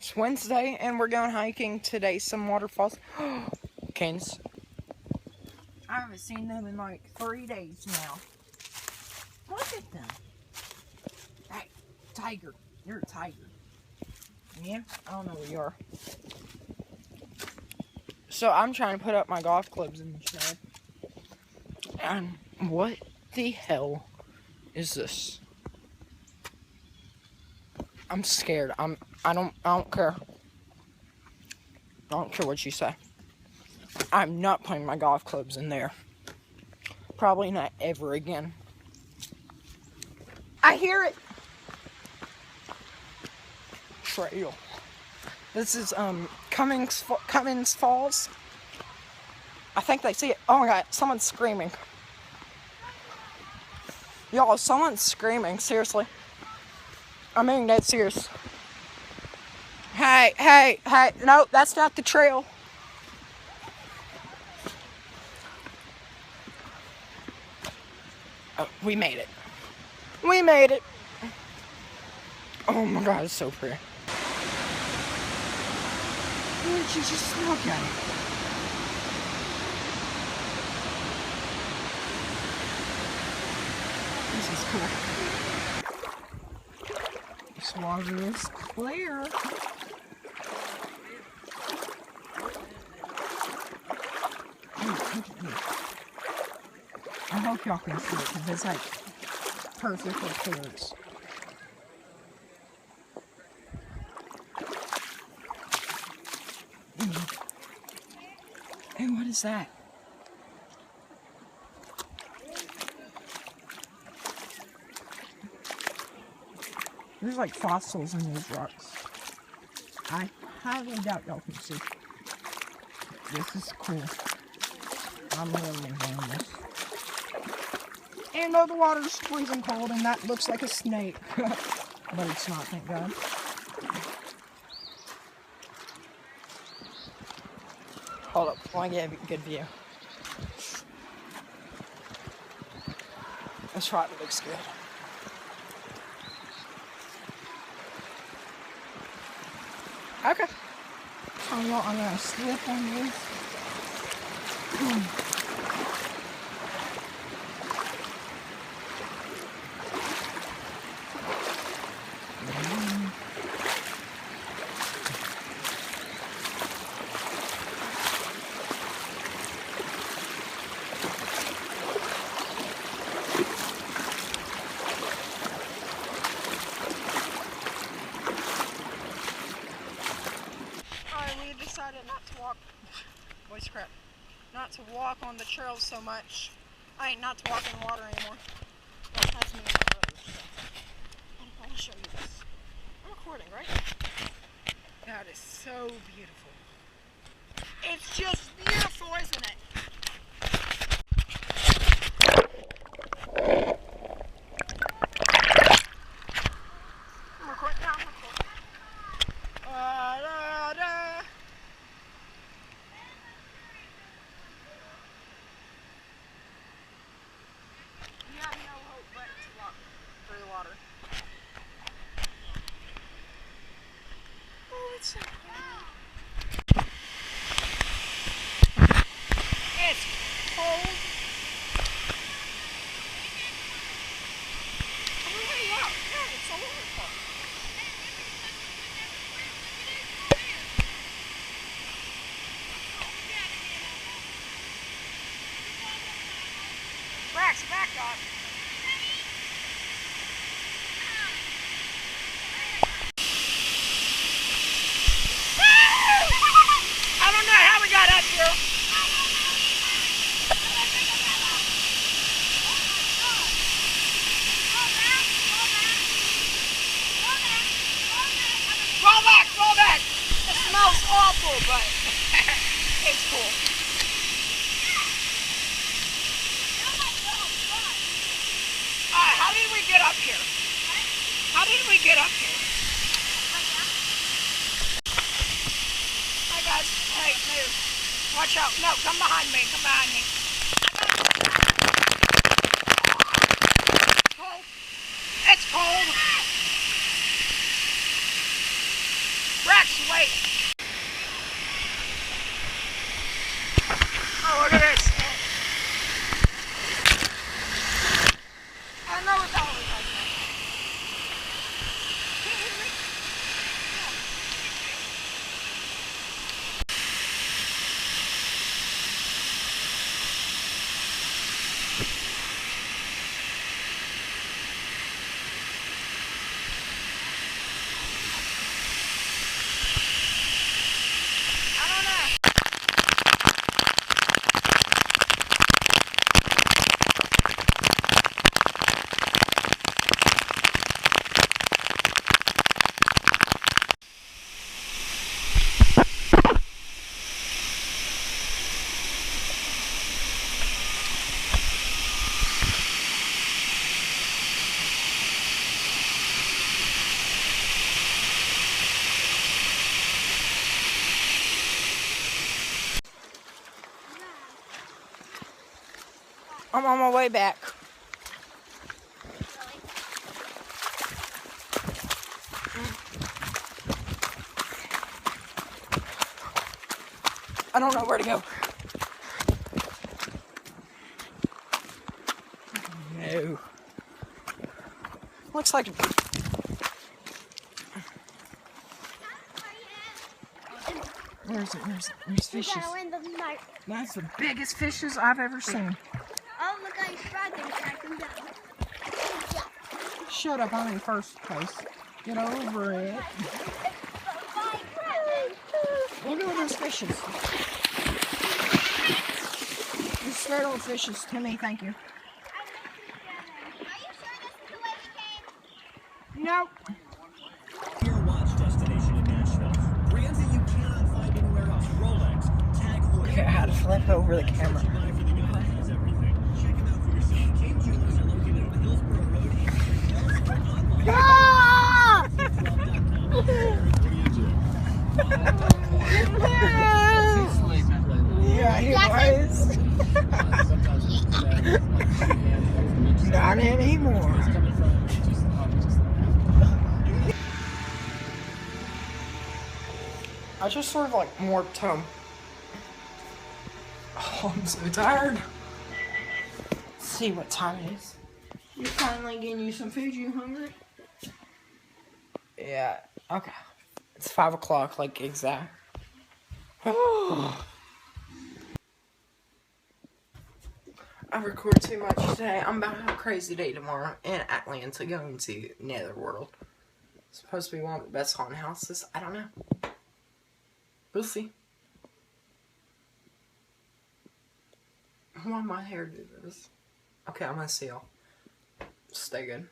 It's Wednesday and we're going hiking today. Some waterfalls. Canes. I haven't seen them in like 3 days now. Look at them. Hey, tiger. You're a tiger. Yeah? I don't know where you are. So I'm trying to put up my golf clubs in the shed. And what the hell is this? I'm scared. I don't care. I don't care what you say. I'm not putting my golf clubs in there. Probably not ever again. I hear it. Trail. This is Cummins Falls. I think they see it. Oh my God, someone's screaming. Y'all, someone's screaming. Seriously. I'm being dead serious. Hey, hey, hey. No, that's not the trail. Oh, we made it. We made it. Oh my God, it's so pretty. Would you just look at it? This is cool. This water is clear. I hope y'all can see it because it's like perfectly clear. Hey, what is that? There's like fossils in these rocks. I highly doubt y'all can see. This is cool. I'm really enjoying this. And though the water's freezing cold and that looks like a snake. But it's not, thank God. Hold up, I want to get a good view. This shot looks good. Okay. Oh, y'all, I'm gonna slip on this. Decided not to walk, voice crap, not to walk on the trails so much. Not to walk in water anymore. That has me on the road, so I want to show you this. I'm recording, right? That is so beautiful. It's just beautiful, isn't it? I'm recording now, I'm recording. Through the water. Oh, it's so cool. It's cold. Oh, yeah, it's a waterfall. Back, dog. Roll back. It smells awful, but it's cool. How did we get up here? How did we get up here? Hi guys. Hey, move. Watch out. No, come behind me. Come behind me. Cold. It's cold. Rex, wait! Oh, look at this. I know it's always like that. Can you hear me? I don't know. I'm on my way back. I don't know where to go. No. Looks like... Where's it? Where's fishes? That's the biggest fishes I've ever seen. Oh, look, I tried them. Track them down. Shut up, I'm in first place. Get over it. Look at those fishes. These scared little fishes to me, thank you. Are you sure this is the way we came? Nope. Your watch destination in Nashville. Brands that you cannot find anywhere else. Rolex, Tag Heuer. Look at how to flip over the camera. Check them out for yourself. Kate Jewelers are located on Hillsborough Road and Ah! Yeah, he was. Not anymore. I just sort of like warped home. Oh, I'm so tired. Let's see what time it is. You're finally getting you some food. You hungry? Yeah. Okay. It's 5 o'clock, like exact. I record too much today. I'm about to have a crazy day tomorrow in Atlanta going to Netherworld. It's supposed to be one of the best haunted houses. I don't know. We'll see. Why my hair do this? Okay, I'm gonna see y'all. Stay good.